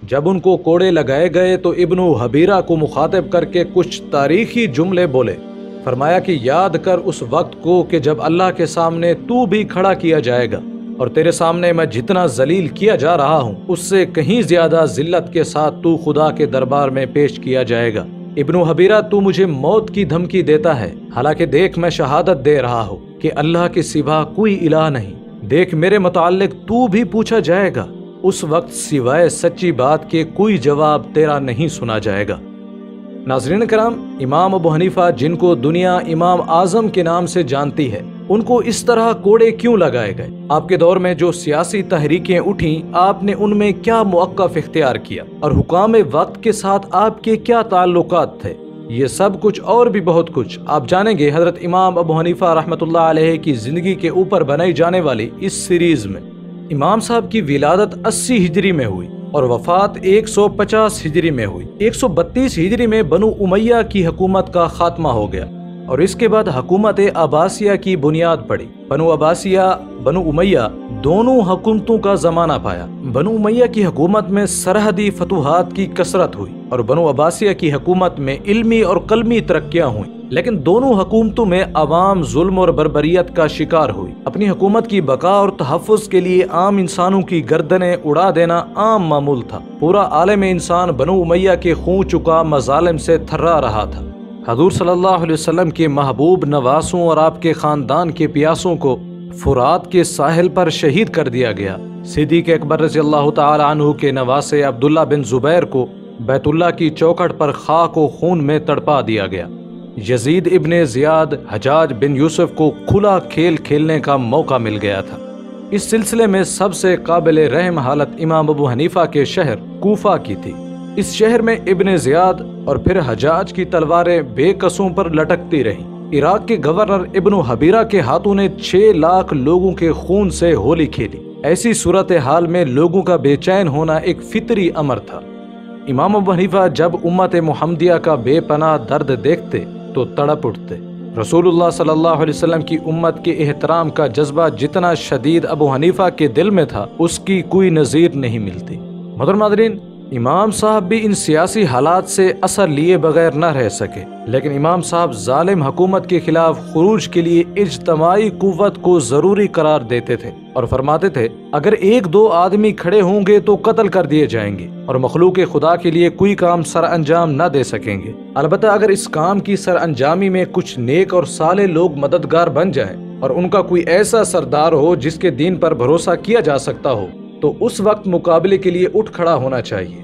جب ان کو کوڑے لگائے گئے تو ابن حبیرہ کو مخاطب کر کے کچھ تاریخی جملے بولے۔ فرمایا کہ یاد کر اس وقت کو کہ جب اللہ کے سامنے تو بھی کھڑا کیا جائے گا، اور تیرے سامنے میں جتنا ذلیل کیا جا رہا ہوں اس سے کہیں زیادہ ذلت کے ساتھ تو خدا کے دربار میں پیش کیا جائے گا۔ ابن حبیرہ تو مجھے موت کی دھمکی دیتا ہے، حالانکہ دیکھ میں شہادت دے رہا ہوں کہ اللہ کے سوا کوئی الہ نہیں۔ دیکھ میرے متعلق تو بھی پوچھا جائے گا، اس وقت سوائے سچی بات کے کوئی جواب تیرا نہیں سنا جائے گا۔ ناظرین کرام، امام ابو حنیفہ جن کو دنیا امام اعظم کے نام سے جانتی ہے، ان کو اس طرح کوڑے کیوں لگائے گئے؟ آپ کے دور میں جو سیاسی تحریکیں اٹھیں، آپ نے ان میں کیا موقف اختیار کیا، اور حکام وقت کے ساتھ آپ کے کیا تعلقات تھے؟ یہ سب کچھ اور بھی بہت کچھ آپ جانیں گے حضرت امام ابو حنیفہ رحمۃ اللہ علیہ کی زندگی کے اوپر بنائی جانے والی اس سیریز میں۔ امام صاحب کی ولادت 80 ہجری میں ہوئی اور وفات 150 ہجری میں ہوئی۔ 132 ہجری میں بنو امیہ کی حکومت کا خاتمہ ہو گیا، اور اس کے بعد حکومت عباسیہ کی بنیاد پڑی۔ بنو عباسیہ، بنو امیہ دونوں حکومتوں کا زمانہ پایا۔ بنو امیہ کی حکومت میں سرحدی فتوحات کی کثرت ہوئی، اور بنو عباسیہ کی حکومت میں علمی اور قلمی ترقیاں ہوئیں، لیکن دونوں حکومتوں میں عوام ظلم اور بربریت کا شکار ہوئی۔ اپنی حکومت کی بقا اور تحفظ کے لیے عام انسانوں کی گردنیں اڑا دینا عام معمول تھا۔ پورا عالم انسان بنو امیہ کے خون چکا مظالم سے تھرا رہا تھا۔ حضور صلی اللہ علیہ وسلم کے محبوب نواسوں اور آپ کے خاندان کے پیاسوں کو فرات کے ساحل پر شہید کر دیا گیا۔ صدیق اکبر رضی اللہ تعالی عنہ کے نواسے عبداللہ بن زبیر کو بیت اللہ کی چوکھٹ پر خاک و خون میں تڑپا دیا گیا۔ یزید ابن زیاد، حجاج بن یوسف کو کھلا کھیل کھیلنے کا موقع مل گیا تھا۔ اس سلسلے میں سب سے قابل رحم حالت امام ابو حنیفہ کے شہر کوفہ کی تھی۔ اس شہر میں ابن زیاد اور پھر حجاج کی تلواریں بے قصوں پر لٹکتی رہیں۔ عراق کے گورنر ابن حبیرہ کے ہاتھوں نے 6 لاکھ لوگوں کے خون سے ہولی کھیلی۔ ایسی صورتحال میں لوگوں کا بے چین ہونا ایک فطری امر تھا۔ امام ابو حنیفہ جب امت محمدیہ کا بے پناہ درد دیکھتے تو تڑپ اٹھتے۔ رسول اللہ صلی اللہ علیہ وسلم کی امت کے احترام کا جذبہ جتنا شدید ابو حنیفہ کے دل میں تھا، اس کی کوئی نظیر نہیں ملتی۔ محترم ناظرین، امام صاحب بھی ان سیاسی حالات سے اثر لیے بغیر نہ رہ سکے، لیکن امام صاحب ظالم حکومت کے خلاف خروج کے لیے اجتماعی قوت کو ضروری قرار دیتے تھے، اور فرماتے تھے اگر 1-2 آدمی کھڑے ہوں گے تو قتل کر دیے جائیں گے، اور مخلوق خدا کے لیے کوئی کام سر انجام نہ دے سکیں گے۔ البتہ اگر اس کام کی سر انجامی میں کچھ نیک اور صالح لوگ مددگار بن جائیں، اور ان کا کوئی ایسا سردار ہو جس کے دین پر بھروسہ کیا جا سکتا ہو، تو اس وقت مقابلے کے لیے اٹھ کھڑا ہونا چاہیے۔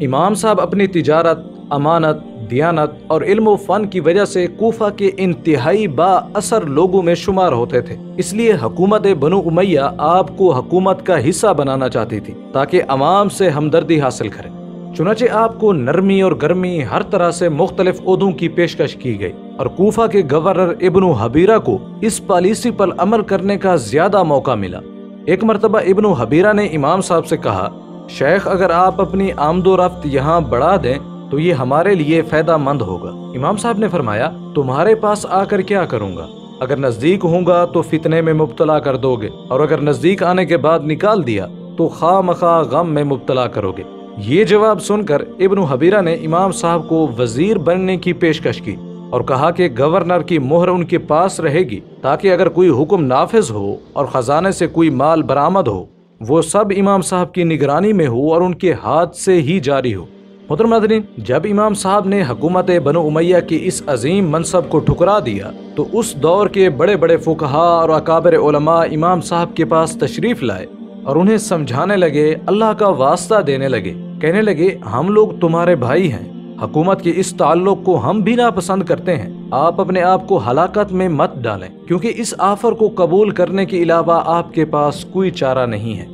امام صاحب اپنی تجارت، امانت، دیانت اور علم و فن کی وجہ سے کوفہ کے انتہائی با اثر لوگوں میں شمار ہوتے تھے، اس لیے حکومت بنو امیہ آپ کو حکومت کا حصہ بنانا چاہتی تھی تاکہ عوام سے ہمدردی حاصل کرے۔ چنانچہ آپ کو نرمی اور گرمی ہر طرح سے مختلف عہدوں کی پیشکش کی گئی، اور کوفہ کے گورنر ابن حبیرہ کو اس پالیسی پر عمل کرنے کا زیادہ موقع ملا۔ ایک مرتبہ ابن حبیرہ نے امام صاحب سے کہا، شیخ اگر آپ اپنی آمد و رفت یہاں بڑھا دیں تو یہ ہمارے لیے فائدہ مند ہوگا۔ امام صاحب نے فرمایا، تمہارے پاس آ کر کیا کروں گا؟ اگر نزدیک ہوں گا تو فتنے میں مبتلا کر دو گے، اور اگر نزدیک آنے کے بعد نکال دیا تو خواہ مخواہ غم میں مبتلا کرو گے۔ یہ جواب سن کر ابن حبیرہ نے امام صاحب کو وزیر بننے کی پیشکش کی، اور کہا کہ گورنر کی مہر ان کے پاس رہے گی تاکہ اگر کوئی حکم نافذ ہو اور خزانے سے کوئی مال برآمد ہو، وہ سب امام صاحب کی نگرانی میں ہو اور ان کے ہاتھ سے ہی جاری ہو۔ محترم ناظرین، جب امام صاحب نے حکومت بنو امیہ کی اس عظیم منصب کو ٹھکرا دیا تو اس دور کے بڑے بڑے فقہا اور اکابر علماء امام صاحب کے پاس تشریف لائے اور انہیں سمجھانے لگے، اللہ کا واسطہ دینے لگے، کہنے لگے ہم لوگ تمہارے بھائی ہیں، حکومت کے اس تعلق کو ہم بھی ناپسند کرتے ہیں، آپ اپنے آپ کو ہلاکت میں مت ڈالیں، کیونکہ اس آفر کو قبول کرنے کے علاوہ آپ کے پاس کوئی چارہ نہیں ہے۔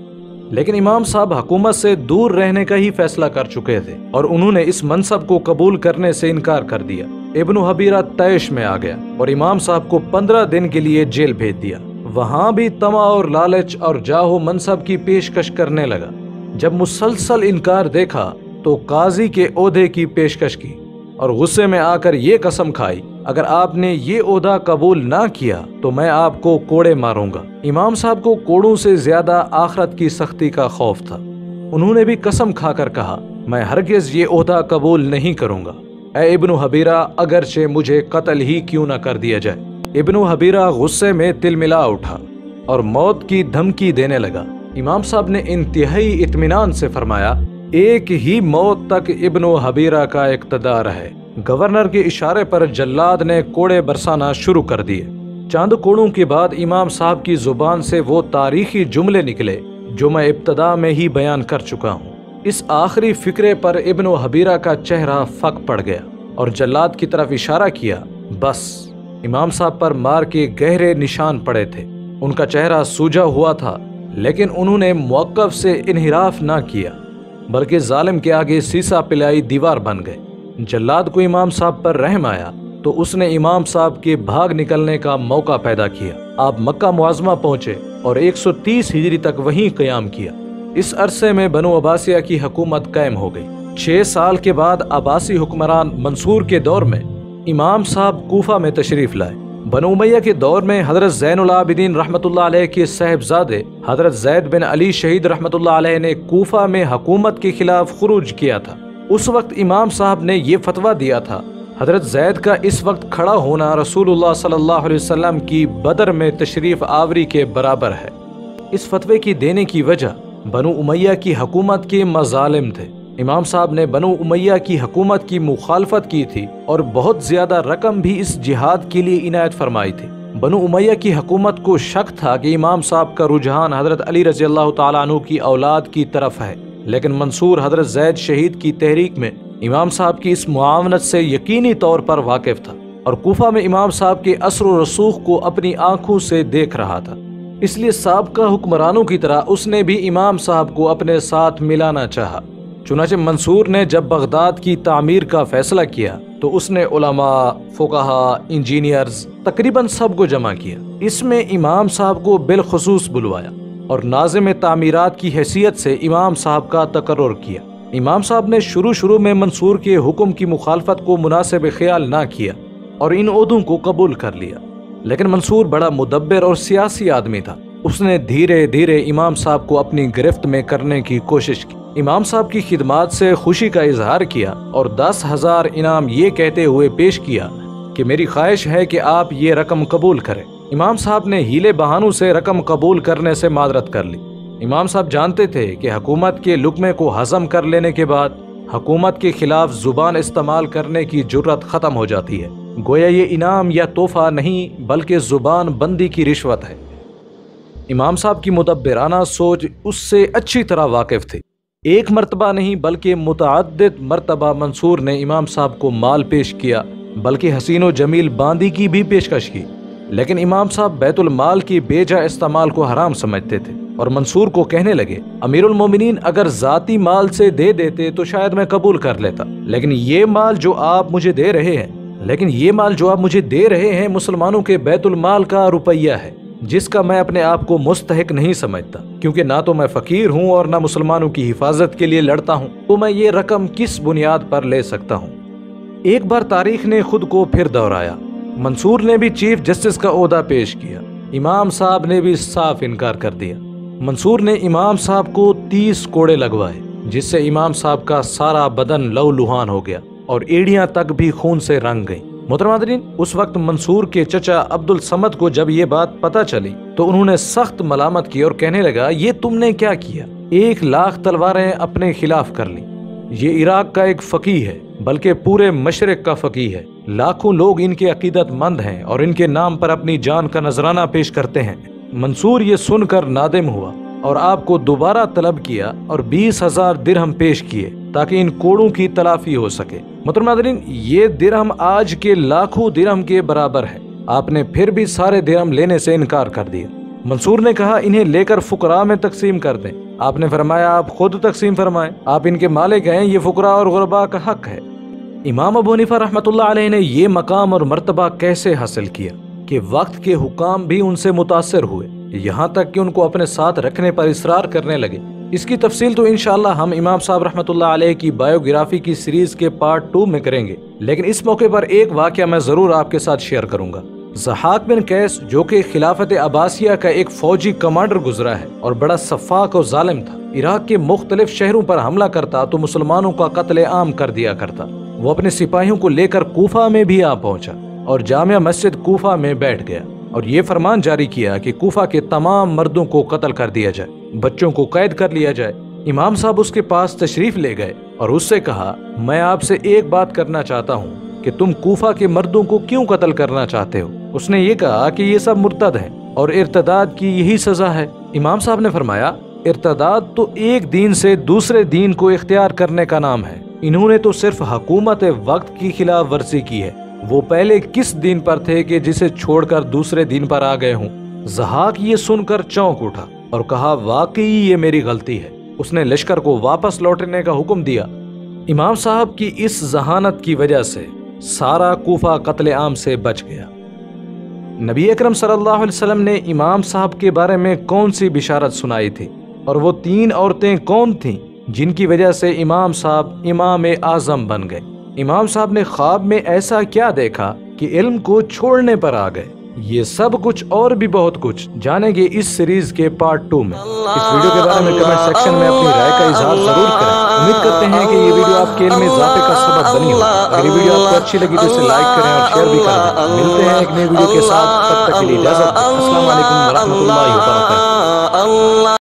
لیکن امام صاحب حکومت سے دور رہنے کا ہی فیصلہ کر چکے تھے، اور انہوں نے اس منصب کو قبول کرنے سے انکار کر دیا۔ ابن حبیرہ طیش میں آ گیا اور امام صاحب کو 15 دن کے لیے جیل بھیج دیا۔ وہاں بھی طمع اور لالچ اور جاہ و منصب کی پیشکش کرنے لگا۔ جب مسلسل انکار دیکھا تو قاضی کے عہدے کی پیشکش کی، اور غصے میں آ کر یہ قسم کھائی، اگر آپ نے یہ عہدہ قبول نہ کیا تو میں آپ کو کوڑے ماروں گا۔ امام صاحب کو کوڑوں سے زیادہ آخرت کی سختی کا خوف تھا۔ انہوں نے بھی قسم کھا کر کہا میں ہرگز یہ عہدہ قبول نہیں کروں گا، اے ابن حبیرہ اگرچہ مجھے قتل ہی کیوں نہ کر دیا جائے۔ ابن حبیرہ غصے میں تلملا اٹھا اور موت کی دھمکی دینے لگا۔ امام صاحب نے انتہائی اطمینان سے فرمایا ایک ہی موت تک ابن حبیرہ کا اقتدار ہے۔ گورنر کے اشارے پر جلاد نے کوڑے برسانا شروع کر دیے۔ چند کوڑوں کے بعد امام صاحب کی زبان سے وہ تاریخی جملے نکلے جو میں ابتدا میں ہی بیان کر چکا ہوں۔ اس آخری فقرے پر ابن حبیرہ کا چہرہ پھک پڑ گیا اور جلاد کی طرف اشارہ کیا۔ بس امام صاحب پر مار کے گہرے نشان پڑے تھے، ان کا چہرہ سوجا ہوا تھا، لیکن انہوں نے موقف سے انحراف نہ کیا بلکہ ظالم کے آگے سیسا پلائی دیوار بن گئے۔ جلاد کو امام صاحب پر رحم آیا تو اس نے امام صاحب کے بھاگ نکلنے کا موقع پیدا کیا۔ آپ مکہ معظمہ پہنچے اور 130 ہجری تک وہیں قیام کیا۔ اس عرصے میں بنو عباسیہ کی حکومت قائم ہو گئی۔ 6 سال کے بعد عباسی حکمران منصور کے دور میں امام صاحب کوفہ میں تشریف لائے۔ بنو امیہ کے دور میں حضرت زین العابدین رحمۃ اللہ علیہ کے صاحبزادے حضرت زید بن علی شہید رحمۃ اللہ علیہ نے کوفہ میں حکومت کے خلاف خروج کیا تھا۔ اس وقت امام صاحب نے یہ فتویٰ دیا تھا حضرت زید کا اس وقت کھڑا ہونا رسول اللہ صلی اللہ علیہ وسلم کی بدر میں تشریف آوری کے برابر ہے۔ اس فتوے کی دینے کی وجہ بنو امیہ کی حکومت کے مظالم تھے۔ امام صاحب نے بنو امیہ کی حکومت کی مخالفت کی تھی اور بہت زیادہ رقم بھی اس جہاد کے لیے عنایت فرمائی تھی۔ بنو امیہ کی حکومت کو شک تھا کہ امام صاحب کا رجحان حضرت علی رضی اللہ تعالیٰ عنہ کی اولاد کی طرف ہے، لیکن منصور حضرت زید شہید کی تحریک میں امام صاحب کی اس معاونت سے یقینی طور پر واقف تھا اور کوفہ میں امام صاحب کے اثر و رسوخ کو اپنی آنکھوں سے دیکھ رہا تھا۔ اس لیے سابقہ حکمرانوں کی طرح اس نے بھی امام صاحب کو اپنے ساتھ ملانا چاہا۔ چنانچہ منصور نے جب بغداد کی تعمیر کا فیصلہ کیا تو اس نے علماء، فقہاء، انجینئرز تقریباً سب کو جمع کیا۔ اس میں امام صاحب کو بالخصوص بلوایا اور ناظم تعمیرات کی حیثیت سے امام صاحب کا تقرر کیا۔ امام صاحب نے شروع میں منصور کے حکم کی مخالفت کو مناسب خیال نہ کیا اور ان عہدوں کو قبول کر لیا، لیکن منصور بڑا مدبر اور سیاسی آدمی تھا۔ اس نے دھیرے دھیرے امام صاحب کو اپنی گرفت میں کرنے کی کوشش کی۔ امام صاحب کی خدمات سے خوشی کا اظہار کیا اور 10,000 انعام یہ کہتے ہوئے پیش کیا کہ میری خواہش ہے کہ آپ یہ رقم قبول کریں۔ امام صاحب نے ہیلے بہانوں سے رقم قبول کرنے سے معذرت کر لی۔ امام صاحب جانتے تھے کہ حکومت کے لقمے کو ہضم کر لینے کے بعد حکومت کے خلاف زبان استعمال کرنے کی جرت ختم ہو جاتی ہے، گویا یہ انعام یا تحفہ نہیں بلکہ زبان بندی کی رشوت ہے۔ امام صاحب کی مدبرانہ سوچ اس سے اچھی طرح واقف تھی۔ ایک مرتبہ نہیں بلکہ متعدد مرتبہ منصور نے امام صاحب کو مال پیش کیا، بلکہ حسین و جمیل باندی کی بھی پیشکش کی، لیکن امام صاحب بیت المال کی بے جا استعمال کو حرام سمجھتے تھے اور منصور کو کہنے لگے امیر المومنین اگر ذاتی مال سے دے دیتے تو شاید میں قبول کر لیتا، لیکن یہ مال جو آپ مجھے دے رہے ہیں مسلمانوں کے بیت المال کا روپیہ ہے، جس کا میں اپنے آپ کو مستحق نہیں سمجھتا، کیونکہ نہ تو میں فقیر ہوں اور نہ مسلمانوں کی حفاظت کے لیے لڑتا ہوں، تو میں یہ رقم کس بنیاد پر لے سکتا ہوں۔ ایک بار تاریخ نے خود کو پھر دہرایا۔ منصور نے بھی چیف جسٹس کا عہدہ پیش کیا، امام صاحب نے بھی صاف انکار کر دیا۔ منصور نے امام صاحب کو 30 کوڑے لگوائے، جس سے امام صاحب کا سارا بدن لہو لہان ہو گیا اور ایڑیاں تک بھی خون سے رنگ گئیں۔ محترم حاضرین، اس وقت منصور کے چچا عبد الصمد کو جب یہ بات پتہ چلی تو انہوں نے سخت ملامت کی اور کہنے لگا یہ تم نے کیا کیا؟ 1,00,000 تلواریں اپنے خلاف کر لی۔ یہ عراق کا ایک فقیہ ہے، بلکہ پورے مشرق کا فقیہ ہے، لاکھوں لوگ ان کے عقیدت مند ہیں اور ان کے نام پر اپنی جان کا نذرانہ پیش کرتے ہیں۔ منصور یہ سن کر نادم ہوا اور آپ کو دوبارہ طلب کیا اور 20,000 درہم پیش کیے تاکہ ان کوڑوں کی تلافی ہو سکے۔ محترم ناظرین، یہ درہم آج کے لاکھوں درہم کے برابر ہے۔ آپ نے پھر بھی سارے درہم لینے سے انکار کر دیا۔ منصور نے کہا انہیں لے کر فقراء میں تقسیم کر دیں۔ آپ نے فرمایا آپ خود تقسیم فرمائیں، آپ ان کے مالک ہیں، یہ فقراء اور غرباء کا حق ہے۔ امام ابو حنیفہ رحمۃ اللہ علیہ نے یہ مقام اور مرتبہ کیسے حاصل کیا کہ وقت کے حکام بھی ان سے متاثر ہوئے، یہاں تک کہ ان کو اپنے ساتھ رکھنے پر اصرار کرنے لگے۔ اس کی تفصیل تو انشاءاللہ ہم امام صاحب رحمۃ اللہ علیہ کی بایوگرافی کی سیریز کے پارٹ 2 میں کریں گے، لیکن اس موقع پر ایک واقعہ میں ضرور آپ کے ساتھ شیئر کروں گا۔ ضحاک بن قیس جو کہ خلافت عباسیہ کا ایک فوجی کمانڈر گزرا ہے اور بڑا سفاک اور ظالم تھا، عراق کے مختلف شہروں پر حملہ کرتا تو مسلمانوں کا قتل عام کر دیا کرتا۔ وہ اپنے سپاہیوں کو لے کر کوفہ میں بھی آ پہنچا اور جامع مسجد کوفہ میں بیٹھ گیا اور یہ فرمان جاری کیا کہ کوفہ کے تمام مردوں کو قتل کر دیا جائے، بچوں کو قید کر لیا جائے۔ امام صاحب اس کے پاس تشریف لے گئے اور اس سے کہا، میں آپ سے ایک بات کرنا چاہتا ہوں کہ تم کوفہ کے مردوں کو کیوں قتل کرنا چاہتے ہو؟ اس نے یہ کہا کہ یہ سب مرتد ہیں اور ارتداد کی یہی سزا ہے۔ امام صاحب نے فرمایا، ارتداد تو ایک دین سے دوسرے دین کو اختیار کرنے کا نام ہے، انہوں نے تو صرف حکومت وقت کی خلاف ورزی کی ہے۔ وہ پہلے کس دین پر تھے کہ جسے چھوڑ کر دوسرے دین پر آ گئے ہوں؟ ضحاک یہ سن کر چونک اٹھا اور کہا، واقعی یہ میری غلطی ہے۔ اس نے لشکر کو واپس لوٹنے کا حکم دیا۔ امام صاحب کی اس ذہانت کی وجہ سے سارا کوفہ قتل عام سے بچ گیا۔ نبی اکرم صلی اللہ علیہ وسلم نے امام صاحب کے بارے میں کون سی بشارت سنائی تھی، اور وہ 3 عورتیں کون تھیں جن کی وجہ سے امام صاحب امام اعظم بن گئے؟ امام صاحب نے خواب میں ایسا کیا دیکھا کہ علم کو چھوڑنے پر آ گئے؟ یہ سب کچھ اور بھی بہت کچھ جانیں گے اس سیریز کے پارٹ 2 میں۔ اس ویڈیو کے بارے میں کمنٹ سیکشن میں اپنی رائے کا اظہار ضرور کریں۔ امید کرتے ہیں کہ یہ ویڈیو آپ کے علم میں اضافے کا سبب بنی ہو۔ اگر یہ ویڈیو آپ کو اچھی لگی تو اسے لائک کریں اور شیئر بھی کر دیں۔ ملتے ہیں ایک نئی ویڈیو کے ساتھ، تب تک کے لیے اجازت۔ السلام علیکم ورحمۃ اللہ وبرکاتہ۔